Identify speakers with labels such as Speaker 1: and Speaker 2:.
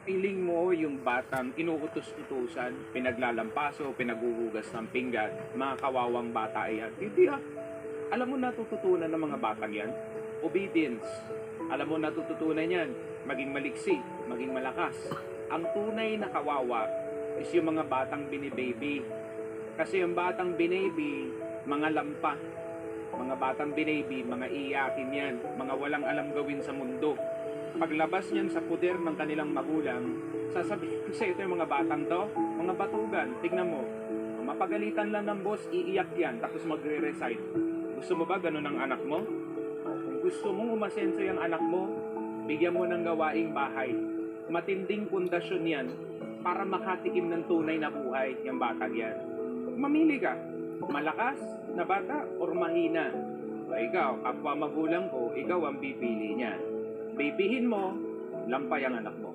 Speaker 1: Feeling mo yung batang inuutos-utusan, pinaglalampaso, pinaguhugas ng pinggan, mga kawawang bata yan. Hindi ah. Alam mo natututunan ng mga batang yan? Obedience. Alam mo natututunan yan? Maging maliksi, maging malakas. Ang tunay na kawawa is yung mga batang binibaby. Kasi yung batang binaby, mga lampa. Mga batang binaby, mga iyakin yan. Mga walang alam gawin sa mundo. Paglabas niyan sa puder ng kanilang magulang, sasabihin kasi ito yung mga batang to, mga batugan, tignan mo. Mapagalitan lang ng boss, iiyak yan, tapos magre-recite. Gusto mo ba ganun ang anak mo? Kung gusto mong umasenso yung anak mo, bigyan mo ng gawaing bahay. Matinding pundasyon yan para makatikim ng tunay na buhay yung batang yan. Mamili ka, malakas na bata or mahina. O ikaw, kapwa magulang ko, ikaw ang pipili niya. Bibihin mo, lampay ang anak mo.